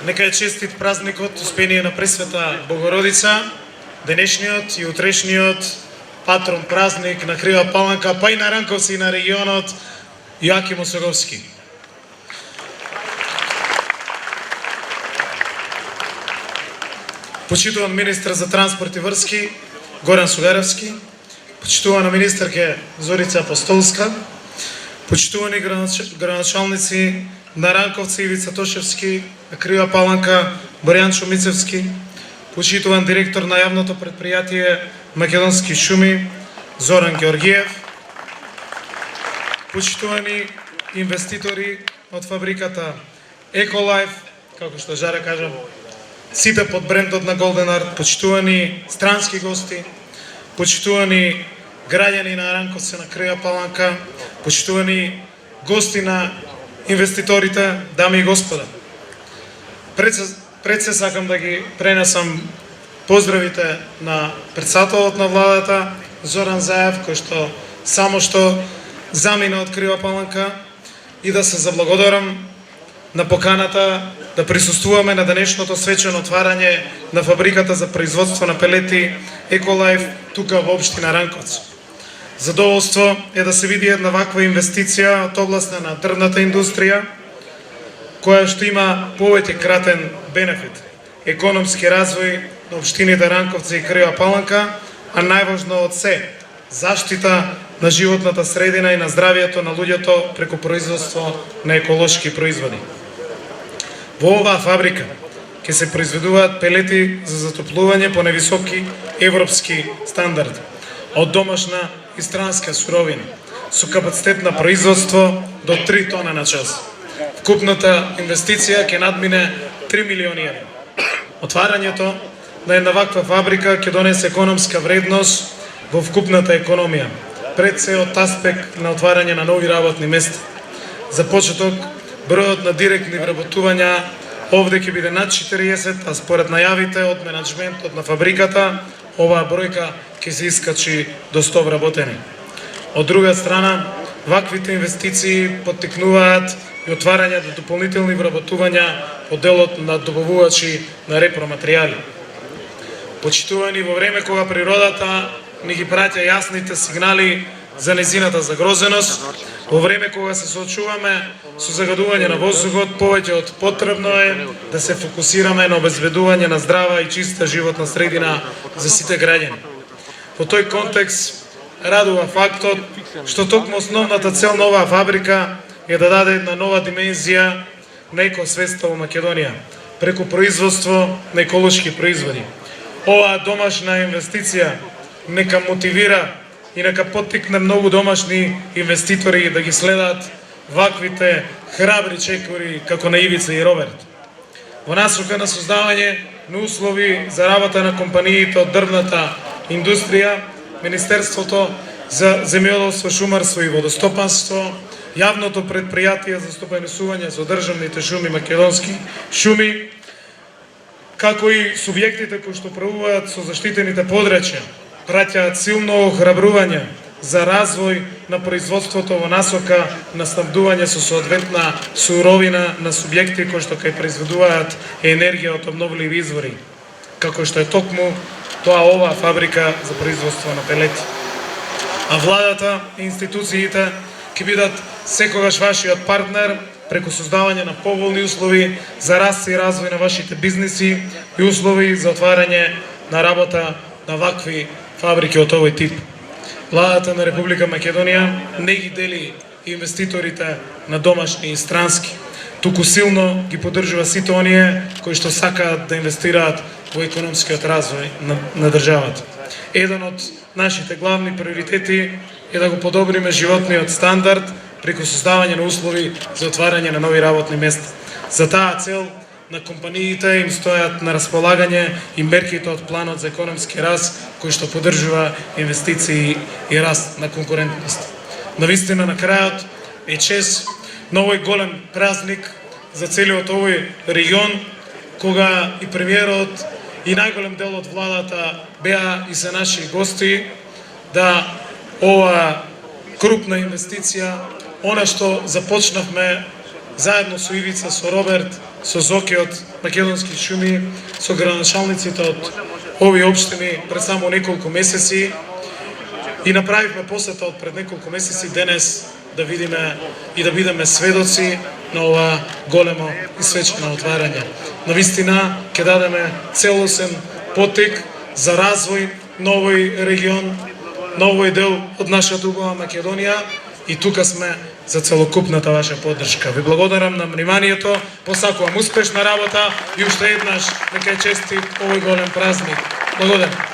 Нека е честит празникот, успение на Пресвета Богородица, денешниот и утрешниот патрон празник на Крива Паланка, па и на Ранковци и на регионот Јоаким Осоговски. Почитуван министр за транспорт и врски Горан Сугаревски, почитувана министерке Зорица Апостолска, почитувани градоначалници на Ранковци Ивица Тошевски, на Крива Паланка Боријан Шумицевски, почитуван директор на јавното предпријатие Македонски шуми Зоран Георгиев, почитувани инвеститори од фабриката Еколайф, како што Жаре кажа, сите под брендот на Голден Арт, почитувани странски гости, почитувани граѓани на Ранковци на Крива Паланка, почитувани гости на инвеститорите, дами и господа. Пред се сакам да ги пренесам поздравите на председателот на владата Зоран Заев, кој што само што замина од Крива Паланка, и да се заблагодарам на поканата да присуствуваме на денешното свечено отварање на фабриката за производство на пелети Еколайф тука во општина Ранковци. Задоволство е да се види една ваква инвестиција од област на дрвната индустрија, која што има повеќе кратен бенефит, економски развој на општините Ранковци и Крива Паланка, а најважно од се, заштита на животната средина и на здравието на луѓето преку производство на еколошки производи. Во оваа фабрика ќе се произведуваат пелети за затоплување по невисоки европски стандарди, од домашна и странска суровина, со капацитет на производство до 3 тона на час. Вкупната инвестиција ќе надмине 3 милиони евра. Отварањето на една ваква фабрика ќе донесе економска вредност во вкупната економија, пред се од аспект на отварање на нови работни места. За почеток, бројот на директни вработувања овде ќе биде над 40, а според најавите од менаџментот на фабриката, оваа бројка ќе се искачи до 100 вработени. Од друга страна, ваквите инвестиции поттикнуваат и отварање до дополнителни вработувања од делот на добавувачи на репроматеријали. Почитувани, во време кога природата ни ги праќа јасните сигнали за незината загрозеност, во време кога се соочуваме со загадување на воздухот, повеќе од потребно е да се фокусираме на обезбедување на здрава и чиста животна средина за сите граѓани. Во тој контекст радува фактот што токму основната цел на оваа фабрика е да даде една нова димензија на екосвеста во Македонија преку производство на еколошки производи. Оваа домашна инвестиција нека мотивира и нека поттикне многу домашни инвеститори да ги следат ваквите храбри чекори како на Ивица и Роберт. Во насока на создавање на услови за работа на компаниите од дрвната индустрија, Министерството за земјоделство, шумарство и водостопанство, јавното предпријатие за стопанисување со државните шуми Македонски шуми, како и субјектите кои што правуваат со заштитените подрачја, праќаат силно охрабрување за развој на производството во насока на снабдување со соодветна суровина на субјекти кои што кај произведуваат енергија од обновливи извори, како што е токму тоа оваа фабрика за производство на пелети. А владата и институциите ќе бидат секогаш вашиот партнер преку создавање на поволни услови за раст и развој на вашите бизниси и услови за отварање на работа на вакви фабрики од овој тип. Владата на Република Македонија не ги дели инвеститорите на домашни и странски, туку силно ги поддржува сите оние кои што сакаат да инвестираат во економскиот развој на државата. Еден од нашите главни приоритети е да го подобриме животниот стандард преку создавање на услови за отварање на нови работни места. За таа цел на компаниите им стојат на располагање и мерките од планот за економски раст кој што поддржува инвестиции и раст на конкурентност. Навистина на крајот е чест на овој голем празник за целиот овој регион, кога и премиерот и најголем дел од владата беа и се наши гости, да ова крупна инвестиција, она што започнавме заедно со Ивица, со Роберт, со Зоки од Македонски шуми, со градоначалниците од овие општини пред само неколку месеци и направивме посета од пред неколку месеци денес да видиме и да бидеме сведоци на ова големо и свечено отварање. Навистина ќе дадеме целосен поттик за развој на овој регион, на овој дел од нашата убава Македонија и тука сме за целокупната ваша поддршка. Ви благодарам на вниманието, посакувам успешна работа и уште еднаш нека е честит овој голем празник. Благодарам.